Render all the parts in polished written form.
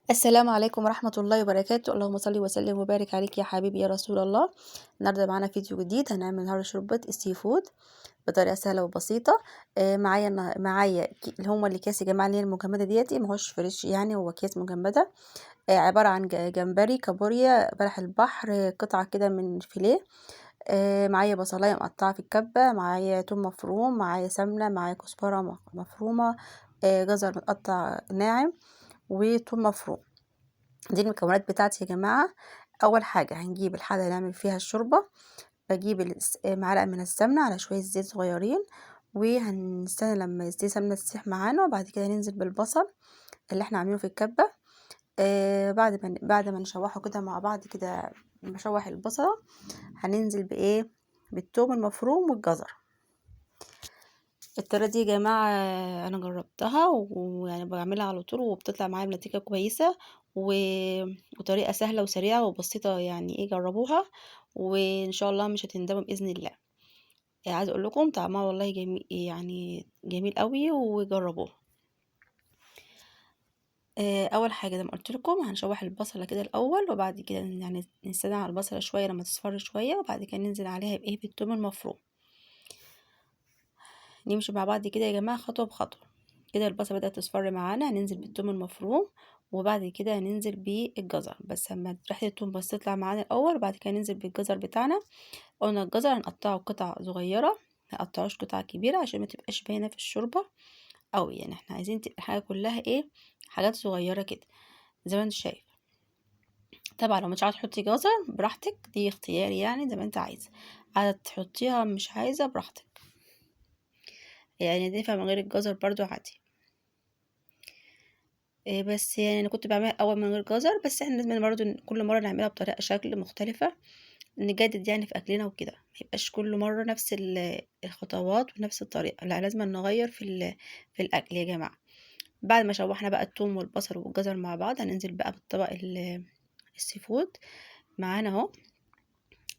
السلام عليكم ورحمة الله وبركاته. اللهم صل وسلم وبارك عليك يا حبيبي يا رسول الله. النهارده معانا فيديو جديد، هنعمل النهارده شوربة السي فود بطريقة سهلة وبسيطة. معايا اللي هما الأكياس يا جماعة، اللي هي المجمدة ديتي، ماهوش فريش يعني، هو أكياس مجمدة. عبارة عن جمبري، كابوريا، بلح البحر، قطعة كده من فيليه. معايا بصلاية مقطعة في الكبة، معايا توم مفروم، معايا سمنة، معايا كزبرة مفرومة، جزر متقطع ناعم، وتوم مفروم. دي المكونات بتاعتي يا جماعة. أول حاجة هنجيب الحلة اللي نعمل فيها الشوربة، بجيب معلقة من السمنة على شوية زيت صغيرين، وهنستنى لما دي سمنة تسيح معانا، وبعد كده ننزل بالبصل اللي احنا عاملينه في الكبة. بعد ما نشوحه كده مع بعض كده، نشوح البصلة، هننزل بإيه؟ بالثوم المفروم والجزر. الطريقة دي يا جماعة أنا جربتها ويعني بعملها على طول، وبتطلع معايا بنتيجة كويسة و... وطريقة سهلة وسريعة وبسيطة، يعني ايه، جربوها وإن شاء الله مش هتندموا بإذن الله. عايزة أقول لكم طعمها والله جميل، يعني جميل قوي، وجربوها. أول حاجة زي ما قلت لكم، هنشوح البصلة كده الأول، وبعد كده يعني نستنى على البصلة شوية لما تصفر شوية، وبعد كده ننزل عليها بإيه؟ بالثوم المفروم. نمشي مع بعض كده يا جماعة خطوة بخطوة. كده البصلة بدأت تصفر معانا، هننزل بالثوم المفروم، وبعد كده هننزل بالجزر، بس لما ريحة الثوم بس تطلع معانا الأول، وبعد كده ننزل بالجزر بتاعنا. قلنا الجزر هنقطعه قطع صغيرة، منقطعوش قطع كبيرة عشان ما تبقاش باينة في الشوربة أوي، يعني احنا عايزين تبقى الحاجة كلها ايه، حاجات صغيرة كده زي ما انت شايف. طبعا لو مش عايزة تحطي جزر براحتك، دي اختياري يعني زي ما انت عايزة تحطيها، مش عايزة براحتك، يعني دي من غير الجزر برضو عادي. بس يعني انا كنت بعملها اول من غير جزر، بس احنا لازم برضو كل مره نعملها بطريقه شكل مختلفه، نجدد يعني في اكلنا وكده، ميبقاش كل مره نفس الخطوات ونفس الطريقه، لا لازم نغير في الاكل يا جماعه. بعد ما شوحنا بقى الثوم والبصل والجزر مع بعض، هننزل بقى بالطبق السي فود معانا اهو،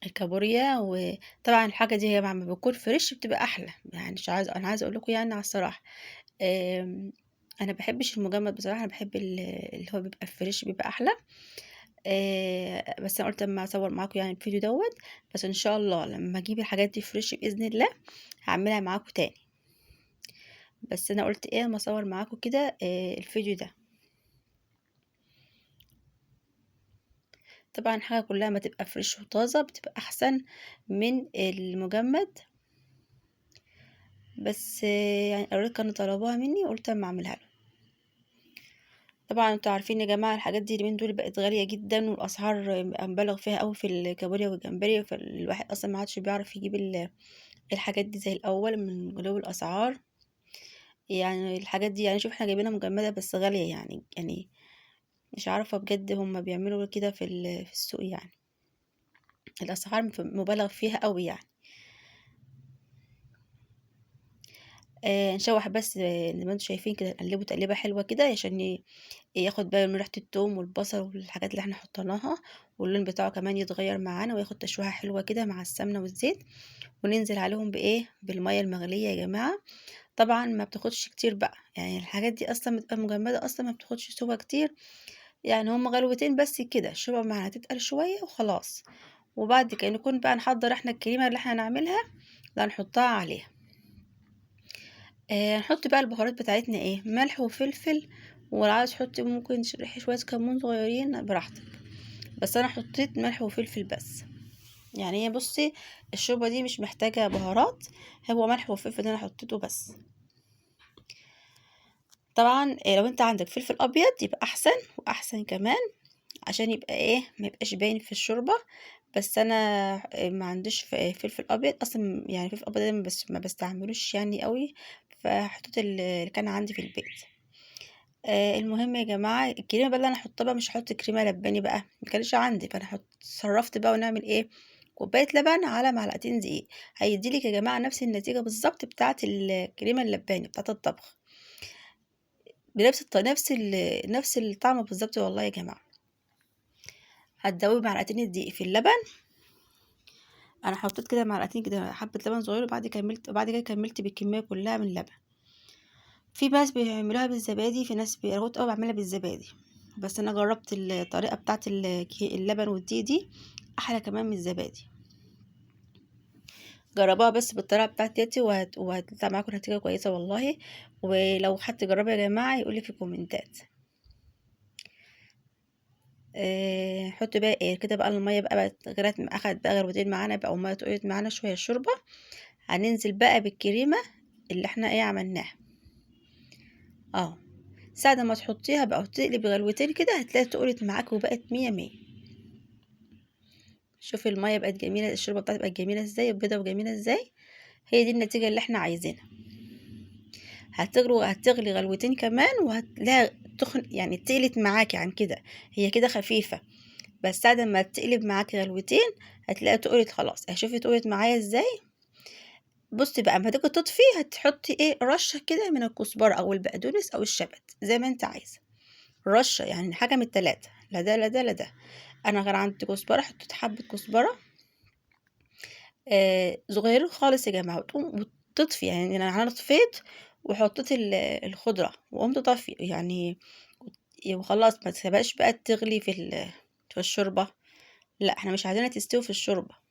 الكابوريا. وطبعا الحاجه دي يا جماعه لما بتكون فريش بتبقى احلى، يعني مش عايزه، انا عايزه اقول لكم يعني على الصراحه. انا بحبش المجمد بصراحه، انا بحب اللي هو بيبقى فريش، بيبقى احلى. بس انا قلت اما اصور معاكم يعني الفيديو دوت، بس ان شاء الله لما اجيب الحاجات دي فريش باذن الله هعملها معاكم تاني. بس انا قلت ايه، اما اصور معاكم كده الفيديو ده. طبعا الحاجه كلها ما تبقى فريش وطازه بتبقى احسن من المجمد، بس يعني الاولاد كانوا طلبوها مني، قلت اما اعملها لهم. طبعا انتوا عارفين يا جماعه الحاجات دي اليومين دول بقت غاليه جدا، والاسعار مبالغ فيها قوي في الكابوريا والجمبري، فالواحد اصلا ما عادش بيعرف يجيب الحاجات دي زي الاول من غلو الاسعار. يعني الحاجات دي يعني شوف احنا جايبينها مجمده بس غاليه، يعني مش عارفه بجد هم بيعملوا كده في السوق يعني، الاسعار مبالغ فيها قوي يعني. نشوح بس زي ما انتم شايفين كده، نقلبه تقليبه حلوه كده عشان ياخد باله من ريحه الثوم والبصل والحاجات اللي احنا حطيناها، واللون بتاعه كمان يتغير معانا وياخد تشويحه حلوه كده مع السمنه والزيت. وننزل عليهم بايه؟ بالميه المغليه يا جماعه. طبعا ما بتاخدش كتير بقى، يعني الحاجات دي اصلا بتبقى مجمده، اصلا ما بتاخدش سوا كتير، يعني هم غلوتين بس كده، الشوربه معانا تتقل شويه وخلاص. وبعد كده نكون بقى نحضر احنا الكريمه اللي احنا هنعملها، لا نحطها عليها. نحط بقى البهارات بتاعتنا ايه، ملح وفلفل، ولو عايز تحطي ممكن تشرحي شويه كمون صغيرين براحتك، بس انا حطيت ملح وفلفل بس. يعني هي بصي الشوربه دي مش محتاجه بهارات، هو ملح وفلفل اللي انا حطيته بس. طبعا لو انت عندك فلفل ابيض يبقى احسن واحسن كمان، عشان يبقى ايه، ما يبقاش باين في الشوربه. بس انا ما عنديش فلفل ابيض اصلا، يعني فلفل ابيض ده بس ما بستعملوش يعني قوي، فحطيت اللي كان عندي في البيت. المهم يا جماعه، الكريمه بقى اللي انا احطها بقى، مش هحط كريمه لباني بقى، ما كانش عندي، فانا صرفت بقى ونعمل ايه، كوبايه لبن على معلقتين دقيق، هيديلك يا جماعه نفس النتيجه بالظبط بتاعه الكريمه اللباني بتاعه الطبخ، بنفس نفس الطعم بالظبط والله يا جماعه. هتدوبي معلقتين الدقيق في اللبن، انا حطيت كده معلقتين كده حبه لبن صغير، وبعد كده كملت بالكميه كلها من اللبن. في ناس بيعملوها بالزبادي، في ناس بيرغوت قوي بعملها بالزبادي، بس انا جربت الطريقه بتاعه اللبن والدقيق دي احلى كمان من الزبادي. جربوها بس بالطريقه بتاعتي وهتطلع معاكم نتيجه كويسه والله. ولو حد جربها يا جماعه يقولي في الكومنتات. حط بقى كده بقى الميه بقت غلت، اخدت بقى غلوتين معانا بقى، وميه تقلت معانا شويه الشوربه. هننزل بقى بالكريمه اللي احنا عملناها ساعة ما تحطيها بقى وتقلب غلوتين كده هتلاقي تقلت معاك وبقت مية مية. شوفي المية بقت جميلة، الشوربة بتاعتي بقت جميلة ازاي وبيضة وجميلة ازاي. هي دي النتيجة اللي احنا عايزينها. هتغلي غلوتين كمان وهتلاقيها تخن، يعني تقلت معاكي عن كده. هي كده خفيفة، بس بعد ما تقلب معاكي غلوتين هتلاقيها تقلت خلاص. شوفي تقلت معايا ازاي. بصي بقى اما تيجي تطفي هتحطي رشة كده من الكزبرة او البقدونس او الشبت زي ما انت عايزة. رشة يعني حاجة من التلاتة، لا ده لا ده لا ده. انا غير عندي كزبرة، حطيت حبة كزبرة صغيرين خالص يا جماعة، وتقوم وتطفي. يعني انا طفيت وحطيت الخضرة وقمت طفي يعني. وخلاص ما تسيبهاش بقى تغلي في الشوربة. لا احنا مش عايزينها تستوي في الشوربة.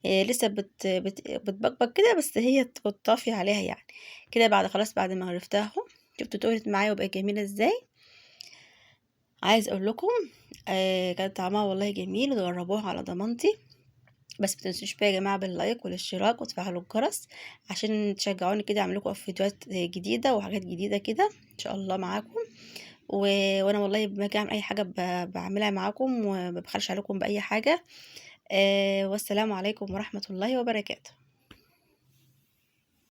لسه بتبقبق كده، بس هي تطفي عليها يعني كده. بعد خلاص بعد ما عرفتها اهو، شفتوا تقلت معايا وبقت جميلة ازاي. عايز اقول لكم كان طعمها والله جميل، وجربوها على ضمانتي. بس متنسوش بقى يا جماعه باللايك والاشتراك وتفعلوا الجرس عشان تشجعوني كده اعمل لكم فيديوهات جديده وحاجات جديده كده ان شاء الله معاكم. و... وانا والله لما باجي اعمل اي حاجه بعملها معاكم وما ببخلش عليكم باي حاجه. والسلام عليكم ورحمه الله وبركاته.